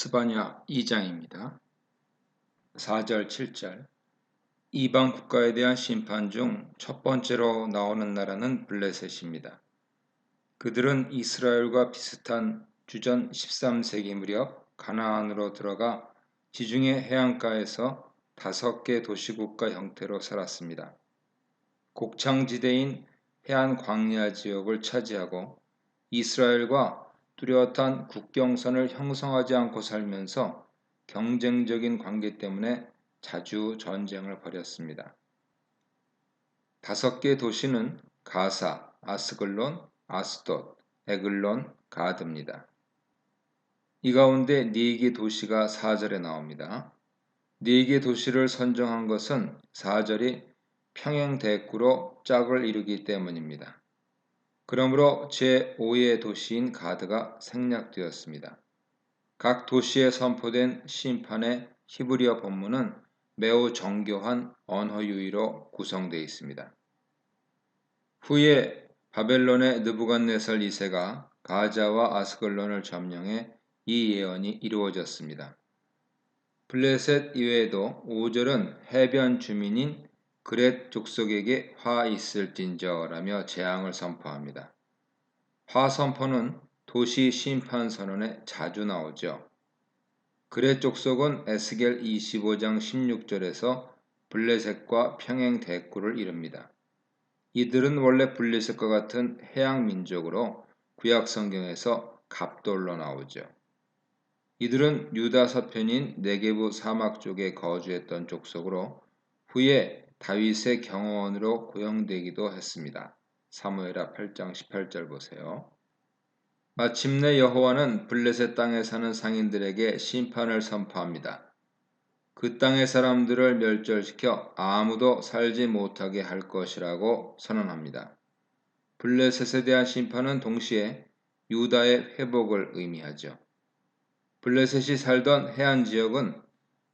스바냐 2장입니다. 4절 7절 이방 국가에 대한 심판 중 첫 번째로 나오는 나라는 블레셋입니다. 그들은 이스라엘과 비슷한 주전 13세기 무렵 가나안으로 들어가 지중해 해안가에서 5개 도시국가 형태로 살았습니다. 곡창지대인 해안 광야 지역을 차지하고 이스라엘과 뚜렷한 국경선을 형성하지 않고 살면서 경쟁적인 관계 때문에 자주 전쟁을 벌였습니다. 5개 도시는 가사, 아스글론, 아스돗, 에글론, 가드입니다. 이 가운데 4개 도시가 4절에 나옵니다. 4개 도시를 선정한 것은 4절이 평행대꾸로 짝을 이루기 때문입니다. 그러므로 제5의 도시인 가드가 생략되었습니다. 각 도시에 선포된 심판의 히브리어 본문은 매우 정교한 언어 유희로 구성되어 있습니다. 후에 바벨론의 느부갓네살 2세가 가자와 아스글론을 점령해 이 예언이 이루어졌습니다. 블레셋 이외에도 5절은 해변 주민인 그렛 족속에게 화 있을진저라며 재앙을 선포합니다. 화 선포는 도시 심판 선언에 자주 나오죠. 그렛 족속은 에스겔 25장 16절에서 블레셋과 평행 대꾸를 이룹니다. 이들은 원래 블레셋과 같은 해양 민족으로 구약 성경에서 갑돌로 나오죠. 이들은 유다 서편인 네게부 사막 쪽에 거주했던 족속으로 후에 다윗의 경호원으로 고용되기도 했습니다. 사무엘하 8장 18절 보세요. 마침내 여호와는 블레셋 땅에 사는 상인들에게 심판을 선포합니다. 그 땅의 사람들을 멸절시켜 아무도 살지 못하게 할 것이라고 선언합니다. 블레셋에 대한 심판은 동시에 유다의 회복을 의미하죠. 블레셋이 살던 해안 지역은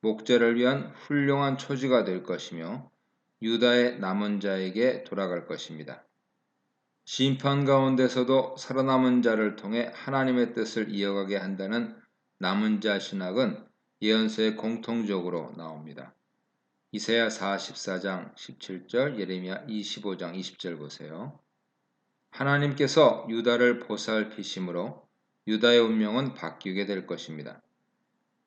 목자를 위한 훌륭한 초지가 될 것이며 유다의 남은 자에게 돌아갈 것입니다. 심판 가운데서도 살아남은 자를 통해 하나님의 뜻을 이어가게 한다는 남은 자 신학은 예언서에 공통적으로 나옵니다. 이사야 44장 17절, 예레미야 25장 20절 보세요. 하나님께서 유다를 보살피심으로 유다의 운명은 바뀌게 될 것입니다.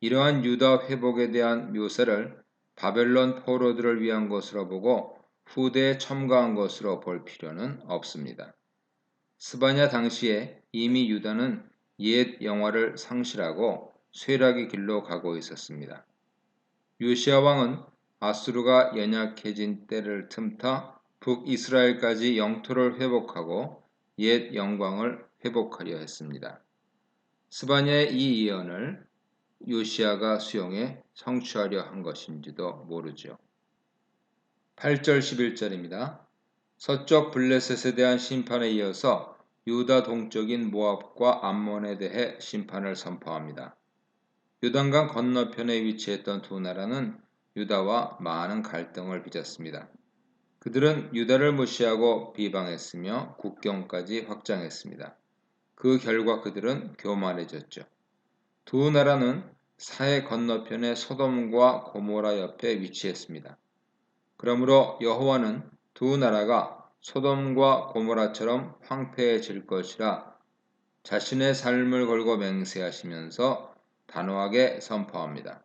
이러한 유다 회복에 대한 묘사를 바벨론 포로들을 위한 것으로 보고 후대에 첨가한 것으로 볼 필요는 없습니다. 스바냐 당시에 이미 유다는 옛 영화를 상실하고 쇠락의 길로 가고 있었습니다. 요시야 왕은 아수르가 연약해진 때를 틈타 북이스라엘까지 영토를 회복하고 옛 영광을 회복하려 했습니다. 스바냐의 이 예언을 요시야가 수용해 성취하려 한 것인지도 모르죠. 8절 11절입니다. 서쪽 블레셋에 대한 심판에 이어서 유다 동쪽인 모압과 암몬에 대해 심판을 선포합니다. 요단강 건너편에 위치했던 두 나라는 유다와 많은 갈등을 빚었습니다. 그들은 유다를 무시하고 비방했으며 국경까지 확장했습니다. 그 결과 그들은 교만해졌죠. 두 나라는 사해 건너편의 소돔과 고모라 옆에 위치했습니다. 그러므로 여호와는 두 나라가 소돔과 고모라처럼 황폐해질 것이라 자신의 삶을 걸고 맹세하시면서 단호하게 선포합니다.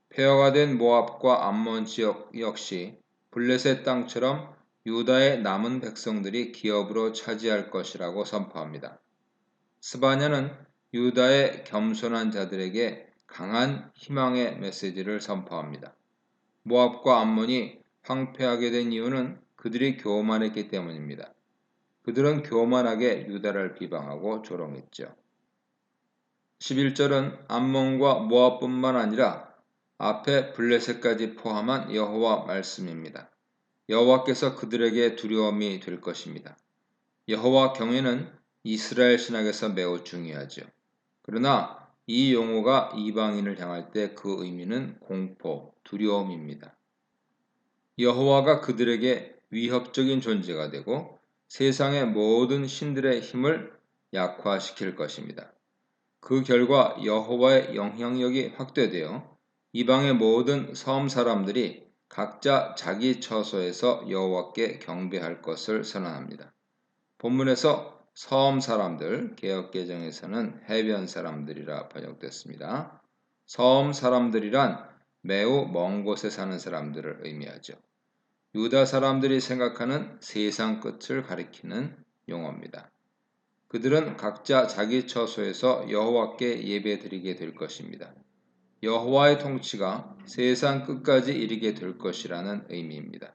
폐허가 된 모압과 암몬 지역 역시 블레셋 땅처럼 유다의 남은 백성들이 기업으로 차지할 것이라고 선포합니다. 스바냐는 유다의 겸손한 자들에게 강한 희망의 메시지를 선포합니다. 모압과 암몬이 황폐하게 된 이유는 그들이 교만했기 때문입니다. 그들은 교만하게 유다를 비방하고 조롱했죠. 11절은 암몬과 모압뿐만 아니라 앞에 블레셋까지 포함한 여호와 말씀입니다. 여호와께서 그들에게 두려움이 될 것입니다. 여호와 경외는 이스라엘 신학에서 매우 중요하죠. 그러나 이 용어가 이방인을 향할 때 그 의미는 공포, 두려움입니다. 여호와가 그들에게 위협적인 존재가 되고 세상의 모든 신들의 힘을 약화시킬 것입니다. 그 결과 여호와의 영향력이 확대되어 이방의 모든 섬 사람들이 각자 자기 처소에서 여호와께 경배할 것을 선언합니다. 본문에서 섬 사람들, 개역개정에서는 해변 사람들이라 번역됐습니다. 섬 사람들이란 매우 먼 곳에 사는 사람들을 의미하죠. 유다 사람들이 생각하는 세상 끝을 가리키는 용어입니다. 그들은 각자 자기 처소에서 여호와께 예배드리게 될 것입니다. 여호와의 통치가 세상 끝까지 이르게 될 것이라는 의미입니다.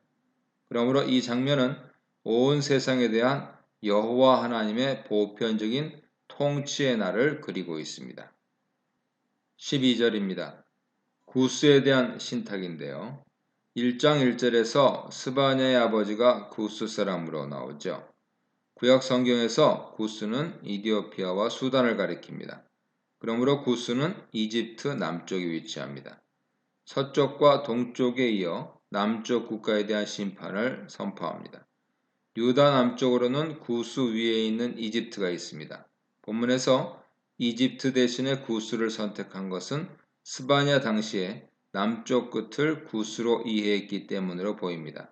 그러므로 이 장면은 온 세상에 대한 여호와 하나님의 보편적인 통치의 날을 그리고 있습니다. 12절입니다. 구스에 대한 신탁인데요. 1장 1절에서 스바냐의 아버지가 구스 사람으로 나오죠. 구약 성경에서 구스는 이디오피아와 수단을 가리킵니다. 그러므로 구스는 이집트 남쪽에 위치합니다. 서쪽과 동쪽에 이어 남쪽 국가에 대한 심판을 선포합니다. 유다 남쪽으로는 구스 위에 있는 이집트가 있습니다. 본문에서 이집트 대신에 구스를 선택한 것은 스바냐 당시에 남쪽 끝을 구스로 이해했기 때문으로 보입니다.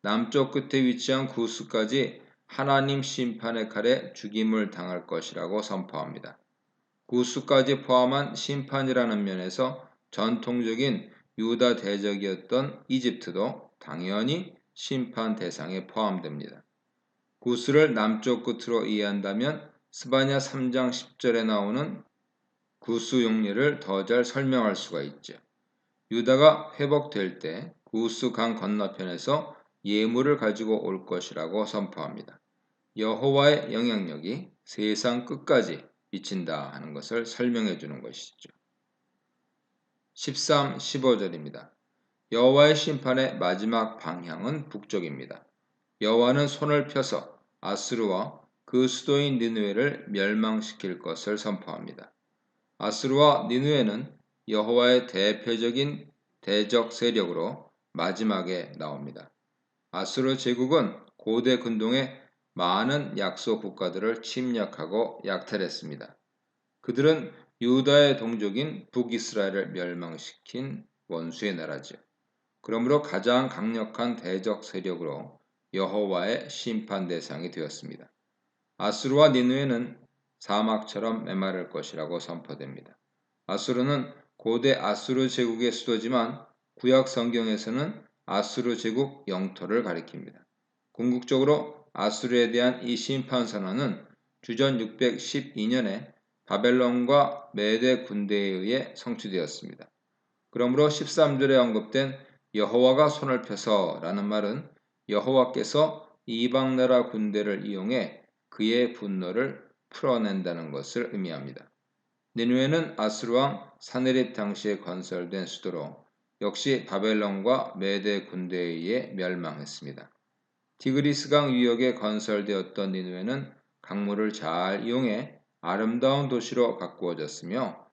남쪽 끝에 위치한 구스까지 하나님 심판의 칼에 죽임을 당할 것이라고 선포합니다. 구스까지 포함한 심판이라는 면에서 전통적인 유다 대적이었던 이집트도 당연히 심판 대상에 포함됩니다. 구스를 남쪽 끝으로 이해한다면 스바냐 3장 10절에 나오는 구스 용례를 더 잘 설명할 수가 있죠. 유다가 회복될 때 구스 강 건너편에서 예물을 가지고 올 것이라고 선포합니다. 여호와의 영향력이 세상 끝까지 미친다 하는 것을 설명해 주는 것이죠. 13, 15절입니다. 여호와의 심판의 마지막 방향은 북쪽입니다. 여호와는 손을 펴서 아스루와 그 수도인 니느웨를 멸망시킬 것을 선포합니다. 아스루와 니느웨는 여호와의 대표적인 대적 세력으로 마지막에 나옵니다. 아스루 제국은 고대 근동의 많은 약소 국가들을 침략하고 약탈했습니다. 그들은 유다의 동족인 북이스라엘을 멸망시킨 원수의 나라죠. 그러므로 가장 강력한 대적 세력으로 여호와의 심판 대상이 되었습니다. 아수르와 니느웨는 사막처럼 메마를 것이라고 선포됩니다. 아수르는 고대 아수르 제국의 수도지만 구약 성경에서는 아수르 제국 영토를 가리킵니다. 궁극적으로 아수르에 대한 이 심판 선언은 주전 612년에 바벨론과 메대 군대에 의해 성취되었습니다. 그러므로 13절에 언급된 여호와가 손을 펴서 라는 말은 여호와께서 이방 나라 군대를 이용해 그의 분노를 풀어낸다는 것을 의미합니다. 니느웨는 아수르 왕 사네립 당시에 건설된 수도로 역시 바벨론과 메대 군대에 의해 멸망했습니다. 티그리스강 위역에 건설되었던 니느웨는 강물을 잘 이용해 아름다운 도시로 가꾸어졌으며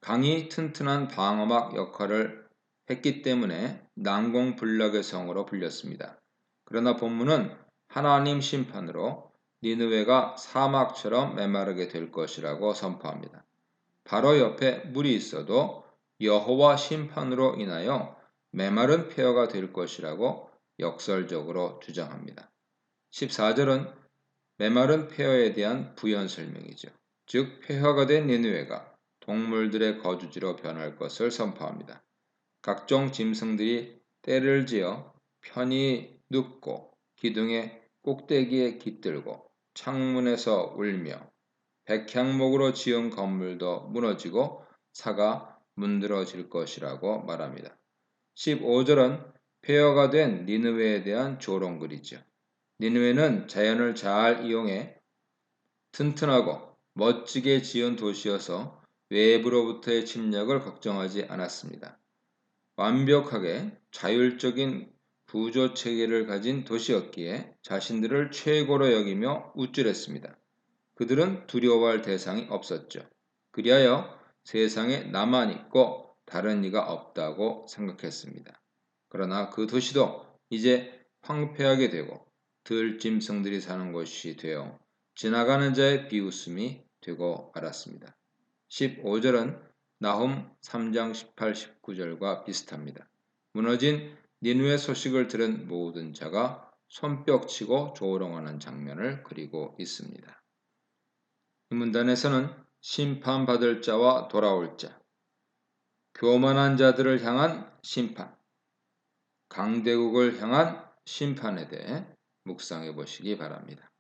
강이 튼튼한 방어막 역할을 했기 때문에 난공불락의 성으로 불렸습니다. 그러나 본문은 하나님 심판으로 니느웨가 사막처럼 메마르게 될 것이라고 선포합니다. 바로 옆에 물이 있어도 여호와 심판으로 인하여 메마른 폐허가 될 것이라고 역설적으로 주장합니다. 14절은 메마른 폐허에 대한 부연 설명이죠. 즉 폐허가 된 니느웨가 동물들의 거주지로 변할 것을 선포합니다. 각종 짐승들이 떼를 지어 편히 눕고 기둥의 꼭대기에 깃들고 창문에서 울며 백향목으로 지은 건물도 무너지고 사가 문드러질 것이라고 말합니다. 15절은 폐허가 된 니느웨에 대한 조롱글이죠. 니느웨는 자연을 잘 이용해 튼튼하고 멋지게 지은 도시여서 외부로부터의 침략을 걱정하지 않았습니다. 완벽하게 자율적인 구조 체계를 가진 도시였기에 자신들을 최고로 여기며 우쭐했습니다. 그들은 두려워할 대상이 없었죠. 그리하여 세상에 나만 있고 다른 이가 없다고 생각했습니다. 그러나 그 도시도 이제 황폐하게 되고 들짐승들이 사는 곳이 되어 지나가는 자의 비웃음이 되고 말았습니다. 15절은 나훔 3장 18, 19절과 비슷합니다. 무너진 니느웨 소식을 들은 모든 자가 손뼉치고 조롱하는 장면을 그리고 있습니다. 이 문단에서는 심판받을 자와 돌아올 자, 교만한 자들을 향한 심판, 강대국을 향한 심판에 대해 묵상해 보시기 바랍니다.